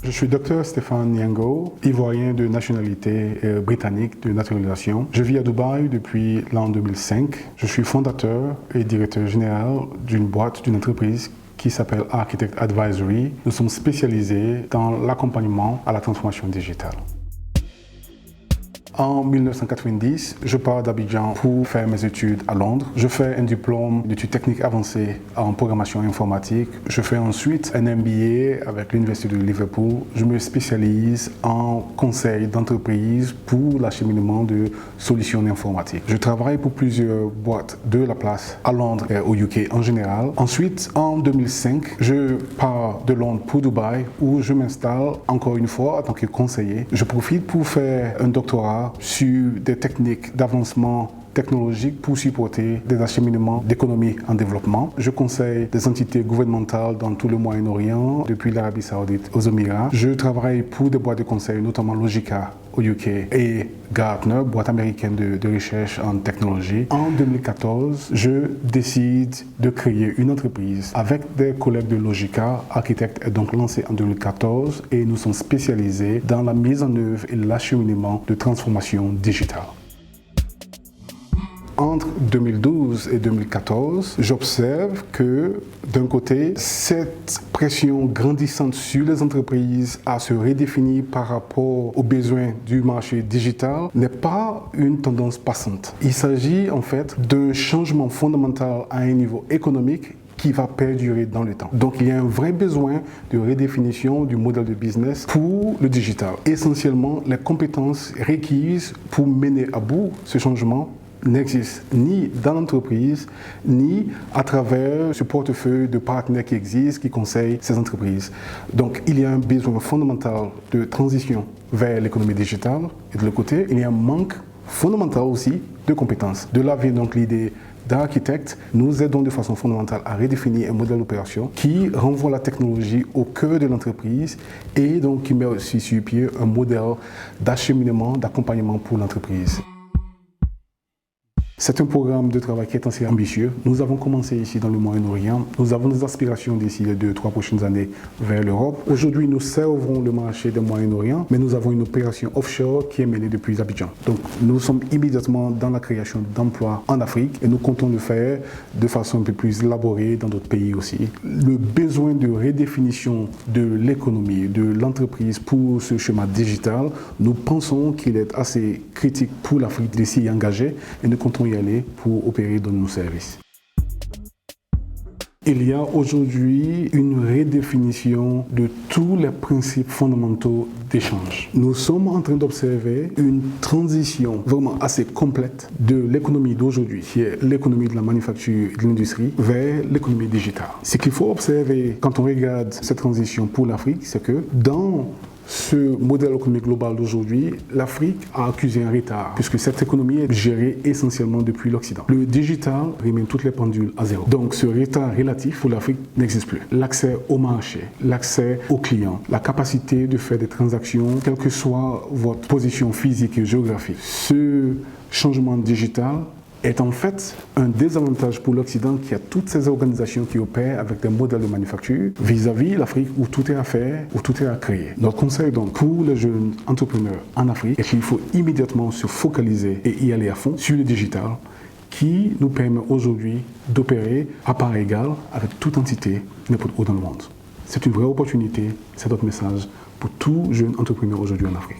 Je suis Dr Stéphane Niango, ivoirien de nationalité britannique de naturalisation. Je vis à Dubaï depuis l'an 2005. Je suis fondateur et directeur général d'une entreprise qui s'appelle Architect Advisory. Nous sommes spécialisés dans l'accompagnement à la transformation digitale. En 1990, je pars d'Abidjan pour faire mes études à Londres. Je fais un diplôme d'études techniques avancées en programmation informatique. Je fais ensuite un MBA avec l'Université de Liverpool. Je me spécialise en conseil d'entreprise pour l'acheminement de solutions informatiques. Je travaille pour plusieurs boîtes de la place à Londres et au UK en général. Ensuite, en 2005, je pars de Londres pour Dubaï où je m'installe encore une fois en tant que conseiller. Je profite pour faire un doctorat sur des techniques d'avancement technologique pour supporter des acheminements d'économie en développement. Je conseille des entités gouvernementales dans tout le Moyen-Orient, depuis l'Arabie Saoudite aux Émirats. Je travaille pour des boîtes de conseil, notamment Logica au UK et Gartner, boîte américaine de recherche en technologie. En 2014, je décide de créer une entreprise avec des collègues de Logica. Architect est donc lancé en 2014 et nous sommes spécialisés dans la mise en œuvre et l'acheminement de transformation digitale. Entre 2012 et 2014, j'observe que, d'un côté, cette pression grandissante sur les entreprises à se redéfinir par rapport aux besoins du marché digital n'est pas une tendance passante. Il s'agit en fait d'un changement fondamental à un niveau économique qui va perdurer dans le temps. Donc il y a un vrai besoin de redéfinition du modèle de business pour le digital. Essentiellement, les compétences requises pour mener à bout ce changement n'existe ni dans l'entreprise, ni à travers ce portefeuille de partenaires qui existent, qui conseillent ces entreprises. Donc, il y a un besoin fondamental de transition vers l'économie digitale. Et de l'autre côté, il y a un manque fondamental aussi de compétences. De là vient donc l'idée d'Architect. Nous aidons de façon fondamentale à redéfinir un modèle d'opération qui renvoie la technologie au cœur de l'entreprise et donc qui met aussi sur pied un modèle d'acheminement, d'accompagnement pour l'entreprise. C'est un programme de travail qui est assez ambitieux. Nous avons commencé ici dans le Moyen-Orient. Nous avons des aspirations d'ici les 2-3 prochaines années vers l'Europe. Aujourd'hui, nous servons le marché du Moyen-Orient, mais nous avons une opération offshore qui est menée depuis Abidjan. Donc, nous sommes immédiatement dans la création d'emplois en Afrique et nous comptons le faire de façon un peu plus élaborée dans d'autres pays aussi. Le besoin de redéfinition de l'économie, de l'entreprise pour ce schéma digital, nous pensons qu'il est assez critique pour l'Afrique de s'y engager et nous comptons y aller pour opérer dans nos services. Il y a aujourd'hui une redéfinition de tous les principes fondamentaux d'échange. Nous sommes en train d'observer une transition vraiment assez complète de l'économie d'aujourd'hui, qui est l'économie de la manufacture et de l'industrie, vers l'économie digitale. Ce qu'il faut observer quand on regarde cette transition pour l'Afrique, c'est que dans ce modèle économique global d'aujourd'hui, l'Afrique a accusé un retard, puisque cette économie est gérée essentiellement depuis l'Occident. Le digital remet toutes les pendules à zéro. Donc ce retard relatif pour l'Afrique n'existe plus. L'accès au marché, l'accès aux clients, la capacité de faire des transactions, quelle que soit votre position physique et géographique. Ce changement digital est en fait un désavantage pour l'Occident qui a toutes ces organisations qui opèrent avec des modèles de manufacture vis-à-vis l'Afrique où tout est à faire, où tout est à créer. Notre conseil donc pour les jeunes entrepreneurs en Afrique est qu'il faut immédiatement se focaliser et y aller à fond sur le digital qui nous permet aujourd'hui d'opérer à part égale avec toute entité n'importe où dans le monde. C'est une vraie opportunité, c'est notre message pour tout jeune entrepreneur aujourd'hui en Afrique.